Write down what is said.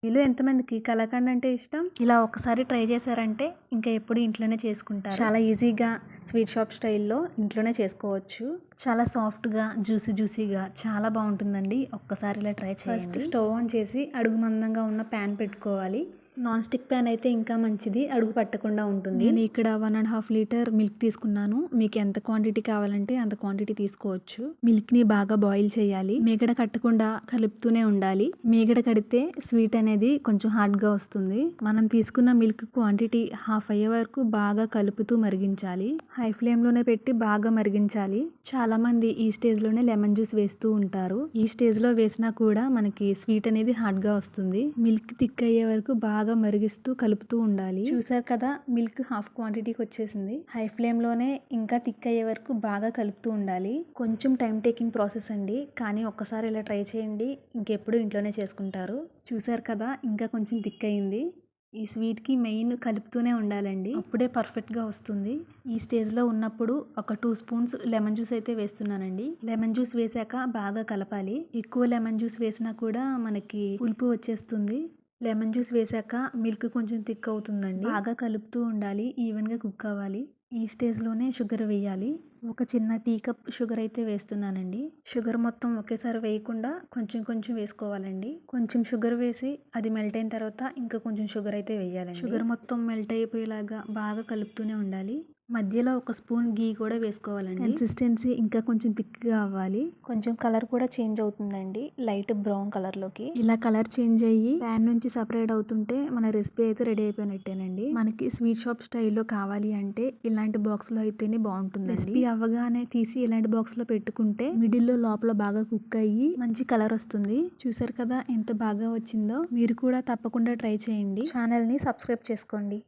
మీలో ఎంతమందికి కలాకండ్ అంటే ఇష్టం? ఇలా ఒక్కసారి ట్రై చేశారంటే ఇంకా ఎప్పుడు ఇంట్లోనే చేసుకుంటారు. చాలా ఈజీగా స్వీట్ షాప్ స్టైల్లో ఇంట్లోనే చేసుకోవచ్చు. చాలా సాఫ్ట్గా జ్యూసీగా చాలా బాగుంటుందండి. ఒక్కసారి ఇలా ట్రై చేయండి. ఫస్ట్ స్టవ్ ఆన్ చేసి అడుగు మందంగా ఉన్న ప్యాన్ పెట్టుకోవాలి. నాన్ స్టిక్ ప్యాన్ అయితే ఇంకా మంచిది, అడుగు పట్టకుండా ఉంటుంది. నేను ఇక్కడ 1.5 లీటర్ మిల్క్ తీసుకున్నాను. మీకు ఎంత క్వాంటిటీ కావాలంటే అంత క్వాంటిటీ తీసుకోవచ్చు. మిల్క్ ని బాగా బాయిల్ చేయాలి. మీగడ కట్టకుండా కలుపుతూనే ఉండాలి. మీగడ కడితే స్వీట్ అనేది కొంచెం హార్డ్ గా వస్తుంది. మనం తీసుకున్న మిల్క్ క్వాంటిటీ హాఫ్ అయ్యే వరకు బాగా కలుపుతూ మరిగించాలి. హై ఫ్లేమ్ లోనే పెట్టి బాగా మరిగించాలి. చాలా మంది ఈ స్టేజ్ లోనే లెమన్ జ్యూస్ వేస్తూ ఉంటారు. ఈ స్టేజ్ లో వేసినా కూడా మనకి స్వీట్ అనేది హార్డ్ గా వస్తుంది. మిల్క్ థిక్ అయ్యే వరకు బాగా మరిగిస్తూ కలుపుతూ ఉండాలి. చూసారు కదా, మిల్క్ హాఫ్ క్వాంటిటీకి వచ్చేసింది. హై ఫ్లేమ్ లోనే ఇంకా థిక్ అయ్యే వరకు బాగా కలుపుతూ ఉండాలి. కొంచెం టైం టేకింగ్ ప్రాసెస్ అండి, కానీ ఒక్కసారి ఇలా ట్రై చేయండి, ఇంకెప్పుడు ఇంట్లోనే చేసుకుంటారు. చూసారు కదా, ఇంకా కొంచెం థిక్ అయింది. ఈ స్వీట్కి మెయిన్ కలుపుతూనే ఉండాలండి, అప్పుడే పర్ఫెక్ట్గా వస్తుంది. ఈ స్టేజ్లో ఉన్నప్పుడు ఒక 2 స్పూన్స్ లెమన్ జ్యూస్ అయితే వేస్తున్నానండి. లెమన్ జ్యూస్ వేసాక బాగా కలపాలి. ఎక్కువ లెమన్ జ్యూస్ వేసినా కూడా మనకి పులుపు వచ్చేస్తుంది. లెమన్ జ్యూస్ వేసాక మిల్క్ కొంచెం థిక్ అవుతుందండి. బాగా కలుపుతూ ఉండాలి, ఈవెన్గా కుక్ అవ్వాలి. ఈ స్టేజ్లోనే షుగర్ వేయాలి. ఒక చిన్న టీ కప్ షుగర్ అయితే వేస్తున్నానండి. షుగర్ మొత్తం ఒకేసారి వేయకుండా కొంచెం వేసుకోవాలండి. కొంచెం షుగర్ వేసి అది మెల్ట్ అయిన తర్వాత ఇంకా కొంచెం షుగర్ అయితే వేయాలండి. షుగర్ మొత్తం మెల్ట్ అయిపోయేలాగా బాగా కలుపుతూనే ఉండాలి. మధ్యలో ఒక స్పూన్ గీ కూడా వేసుకోవాలండి. కన్సిస్టెన్సీ ఇంకా కొంచెం థిక్గా అవ్వాలి. కొంచెం కలర్ కూడా చేంజ్ అవుతుందండి, లైట్ బ్రౌన్ కలర్లోకి. ఇలా కలర్ చేంజ్ అయ్యి ప్యాన్ నుంచి సపరేట్ అవుతుంటే మన రెసిపీ అయితే రెడీ అయిపోయినట్టేనండి. మనకి స్వీట్ షాప్ స్టైల్లో కావాలి అంటే ఇలాంటి బాక్స్లో అయితేనే బాగుంటుంది. రెసిపీ అవ్వగానే తీసి ఇలాంటి బాక్స్లో పెట్టుకుంటే మిడిల్లో లోపల బాగా కుక్ అయ్యి మంచి కలర్ వస్తుంది. చూసారు కదా ఎంత బాగా వచ్చిందో. మీరు కూడా తప్పకుండా ట్రై చేయండి. ఛానల్ని సబ్స్క్రైబ్ చేసుకోండి.